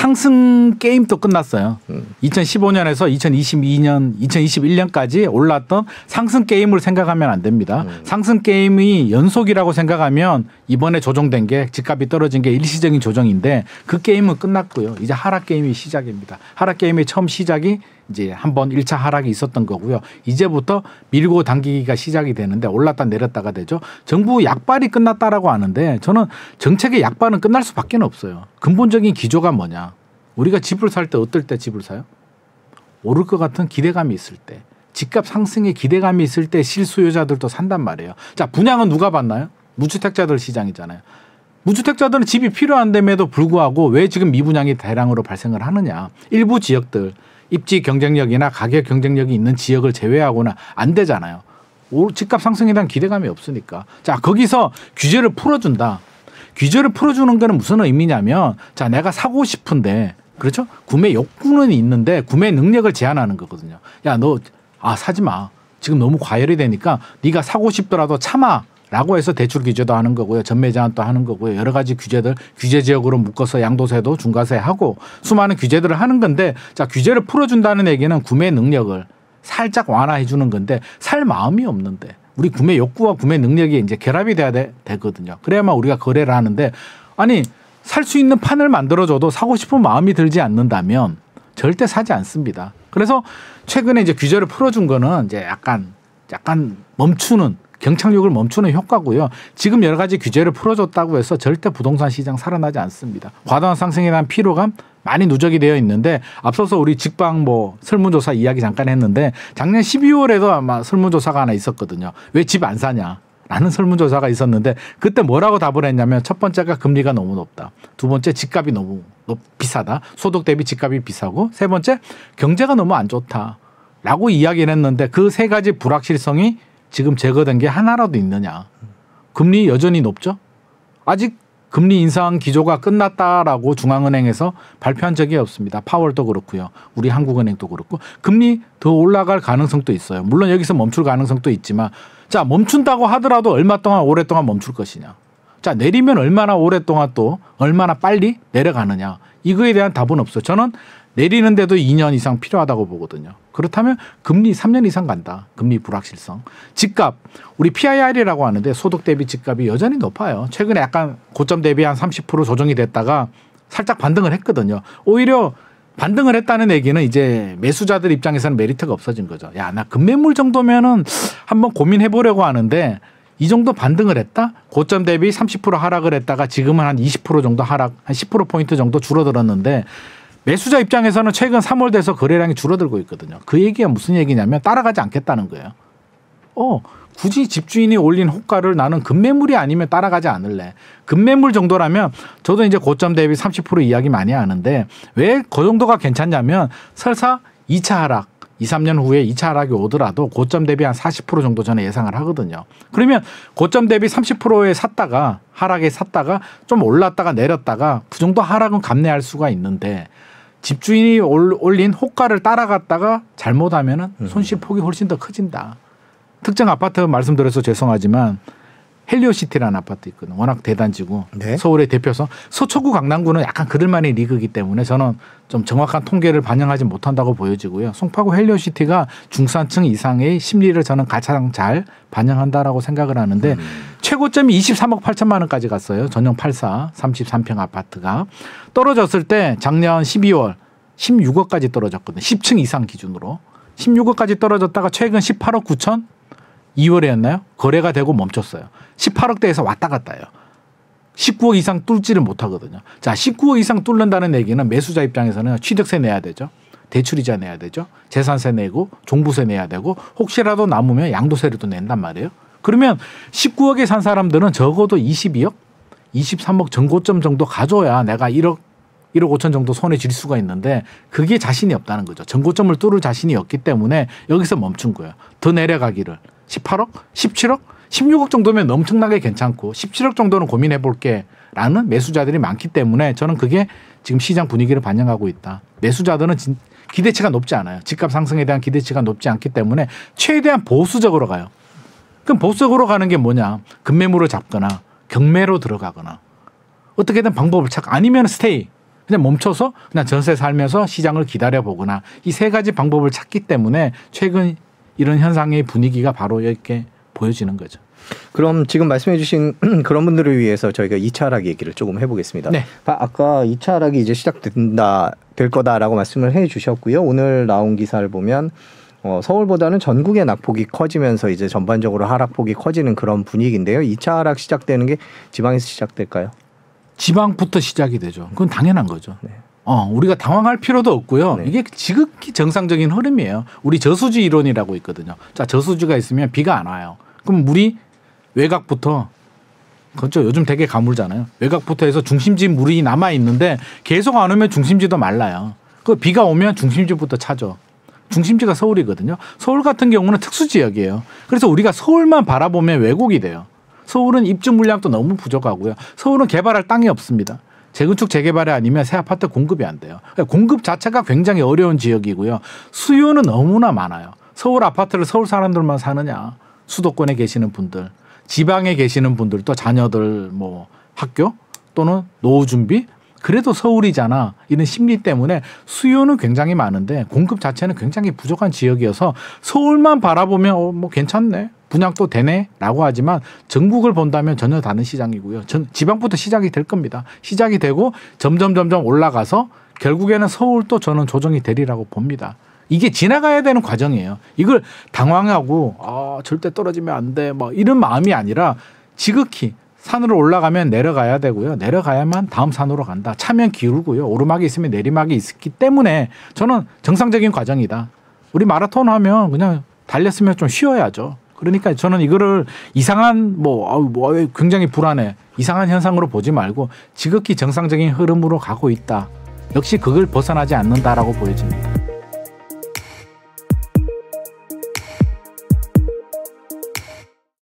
상승 게임도 끝났어요. 2015년에서 2022년, 2021년까지 올랐던 상승 게임을 생각하면 안 됩니다. 상승 게임이 연속이라고 생각하면 이번에 조정된 게 집값이 떨어진 게 일시적인 조정인데 그 게임은 끝났고요. 이제 하락 게임이 시작입니다. 하락 게임의 처음 시작이 이제 한번 1차 하락이 있었던 거고요. 이제부터 밀고 당기기가 시작이 되는데 올랐다 내렸다가 되죠. 정부 약발이 끝났다라고 하는데 저는 정책의 약발은 끝날 수밖에 없어요. 근본적인 기조가 뭐냐. 우리가 집을 살 때 어떨 때 집을 사요? 오를 것 같은 기대감이 있을 때. 집값 상승에 기대감이 있을 때 실수요자들도 산단 말이에요. 자, 분양은 누가 받나요? 무주택자들 시장이잖아요. 무주택자들은 집이 필요한데에도 불구하고 왜 지금 미분양이 대량으로 발생을 하느냐. 일부 지역들. 입지 경쟁력이나 가격 경쟁력이 있는 지역을 제외하고는 안 되잖아요. 집값 상승에 대한 기대감이 없으니까. 자, 거기서 규제를 풀어준다. 규제를 풀어주는 거는 무슨 의미냐면 자, 내가 사고 싶은데 그렇죠? 구매 욕구는 있는데 구매 능력을 제한하는 거거든요. 야, 너 사지 마. 지금 너무 과열이 되니까 네가 사고 싶더라도 참아. 라고 해서 대출 규제도 하는 거고요. 전매 제한도 하는 거고요. 여러 가지 규제들 규제 지역으로 묶어서 양도세도 중과세 하고 수많은 규제들을 하는 건데 자, 규제를 풀어준다는 얘기는 구매 능력을 살짝 완화해 주는 건데 살 마음이 없는데 우리 구매 욕구와 구매 능력이 이제 결합이 돼야 되거든요. 그래야만 우리가 거래를 하는데 아니 살 수 있는 판을 만들어줘도 사고 싶은 마음이 들지 않는다면 절대 사지 않습니다. 그래서 최근에 이제 규제를 풀어준 거는 이제 약간 멈추는 경착륙을 멈추는 효과고요. 지금 여러 가지 규제를 풀어줬다고 해서 절대 부동산 시장 살아나지 않습니다. 과도한 상승에 대한 피로감 많이 누적이 되어 있는데 앞서서 우리 직방 설문조사 이야기 잠깐 했는데 작년 12월에도 아마 설문조사가 하나 있었거든요. 왜 집 안 사냐? 라는 설문조사가 있었는데 그때 뭐라고 답을 했냐면 첫 번째가 금리가 너무 높다. 두 번째 집값이 너무 비싸다. 소득 대비 집값이 비싸고 세 번째 경제가 너무 안 좋다. 라고 이야기를 했는데 그 세 가지 불확실성이 지금 제거된 게 하나라도 있느냐. 금리 여전히 높죠. 아직 금리 인상 기조가 끝났다라고 중앙은행에서 발표한 적이 없습니다. 파월도 그렇고요. 우리 한국은행도 그렇고. 금리 더 올라갈 가능성도 있어요. 물론 여기서 멈출 가능성도 있지만 자, 멈춘다고 하더라도 얼마 동안 오랫동안 멈출 것이냐. 자, 내리면 얼마나 오랫동안 또 얼마나 빨리 내려가느냐. 이거에 대한 답은 없어요. 저는 내리는데도 2년 이상 필요하다고 보거든요. 그렇다면 금리 3년 이상 간다. 금리 불확실성. 집값. 우리 PIR이라고 하는데 소득 대비 집값이 여전히 높아요. 최근에 약간 고점 대비 한 30% 조정이 됐다가 살짝 반등을 했거든요. 오히려 반등을 했다는 얘기는 이제 매수자들 입장에서는 메리트가 없어진 거죠. 야, 나 급매물 정도면은 한번 고민해 보려고 하는데 이 정도 반등을 했다? 고점 대비 30% 하락을 했다가 지금은 한 20% 정도 하락, 한 10%포인트 정도 줄어들었는데 매수자 입장에서는 최근 3월 돼서 거래량이 줄어들고 있거든요. 그 얘기가 무슨 얘기냐면 따라가지 않겠다는 거예요. 굳이 집주인이 올린 호가를 나는 급매물이 아니면 따라가지 않을래. 급매물 정도라면 저도 이제 고점 대비 30% 이야기 많이 하는데 왜 그 정도가 괜찮냐면 설사 2차 하락 2, 3년 후에 2차 하락이 오더라도 고점 대비 한 40% 정도 저는 예상을 하거든요. 그러면 고점 대비 30%에 샀다가 하락에 샀다가 좀 올랐다가 내렸다가 그 정도 하락은 감내할 수가 있는데 집주인이 올린 호가를 따라갔다가 잘못하면 손실 폭이 훨씬 더 커진다. 특정 아파트 말씀드려서 죄송하지만 헬리오시티라는 아파트 있거든요. 워낙 대단지고 네? 서울의 대표성. 서초구 강남구는 약간 그들만의 리그이기 때문에 저는 좀 정확한 통계를 반영하지 못한다고 보여지고요. 송파구 헬리오시티가 중산층 이상의 심리를 저는 가장 잘 반영한다라고 생각을 하는데 최고점이 23억 8천만 원까지 갔어요. 전용 84 33평 아파트가. 떨어졌을 때 작년 12월 16억까지 떨어졌거든요. 10층 이상 기준으로. 16억까지 떨어졌다가 최근 18억 9천 2월이었나요? 거래가 되고 멈췄어요. 18억대에서 왔다 갔다 해요. 19억 이상 뚫지를 못하거든요. 자, 19억 이상 뚫는다는 얘기는 매수자 입장에서는 취득세 내야 되죠. 대출이자 내야 되죠. 재산세 내고 종부세 내야 되고 혹시라도 남으면 양도세를 또 낸단 말이에요. 그러면 19억에 산 사람들은 적어도 22억, 23억 전고점 정도 가져야 내가 1억 5천 정도 손에 쥘 수가 있는데 그게 자신이 없다는 거죠. 전고점을 뚫을 자신이 없기 때문에 여기서 멈춘 거예요. 더 내려가기를. 18억? 17억? 16억 정도면 엄청나게 괜찮고 17억 정도는 고민해 볼게 라는 매수자들이 많기 때문에 저는 그게 지금 시장 분위기를 반영하고 있다. 매수자들은 기대치가 높지 않아요. 집값 상승에 대한 기대치가 높지 않기 때문에 최대한 보수적으로 가요. 그럼 보수적으로 가는 게 뭐냐. 급매물을 잡거나 경매로 들어가거나 어떻게든 방법을 찾고 아니면 스테이. 그냥 멈춰서 그냥 전세 살면서 시장을 기다려보거나 이 세 가지 방법을 찾기 때문에 최근 이런 현상의 분위기가 바로 이렇게 보여지는 거죠. 그럼 지금 말씀해 주신 그런 분들을 위해서 저희가 2차 하락 얘기를 조금 해보겠습니다. 네. 아까 2차 하락이 이제 될 거다라고 말씀을 해 주셨고요. 오늘 나온 기사를 보면 서울보다는 전국의 낙폭이 커지면서 이제 전반적으로 하락폭이 커지는 그런 분위기인데요. 2차 하락 시작되는 게 지방에서 시작될까요? 지방부터 시작이 되죠. 그건 당연한 거죠. 네. 우리가 당황할 필요도 없고요. 네. 이게 지극히 정상적인 흐름이에요. 우리 저수지 이론이라고 있거든요. 자, 저수지가 있으면 비가 안 와요. 그럼 물이 외곽부터 그렇죠. 요즘 되게 가물잖아요. 외곽부터 해서 중심지 물이 남아 있는데 계속 안 오면 중심지도 말라요. 그 비가 오면 중심지부터 차죠. 중심지가 서울이거든요. 서울 같은 경우는 특수 지역이에요. 그래서 우리가 서울만 바라보면 왜곡이 돼요. 서울은 입주 물량도 너무 부족하고요. 서울은 개발할 땅이 없습니다. 재건축 재개발이 아니면 새 아파트 공급이 안 돼요. 그러니까 공급 자체가 굉장히 어려운 지역이고요. 수요는 너무나 많아요. 서울 아파트를 서울 사람들만 사느냐. 수도권에 계시는 분들, 지방에 계시는 분들, 또 자녀들 뭐 학교 또는 노후 준비 그래도 서울이잖아. 이런 심리 때문에 수요는 굉장히 많은데 공급 자체는 굉장히 부족한 지역이어서 서울만 바라보면 뭐 괜찮네. 분양도 되네 라고 하지만 전국을 본다면 전혀 다른 시장이고요. 지방부터 시작이 될 겁니다. 시작이 되고 점점 올라가서 결국에는 서울도 저는 조정이 되리라고 봅니다. 이게 지나가야 되는 과정이에요. 이걸 당황하고 절대 떨어지면 안 돼. 뭐 이런 마음이 아니라 지극히 산으로 올라가면 내려가야 되고요. 내려가야만 다음 산으로 간다. 차면 기울고요. 오르막이 있으면 내리막이 있기 때문에 저는 정상적인 과정이다. 우리 마라톤 하면 그냥 달렸으면 좀 쉬어야죠. 그러니까 저는 이거를 이상한 굉장히 불안해. 이상한 현상으로 보지 말고 지극히 정상적인 흐름으로 가고 있다. 역시 그걸 벗어나지 않는다라고 보여집니다.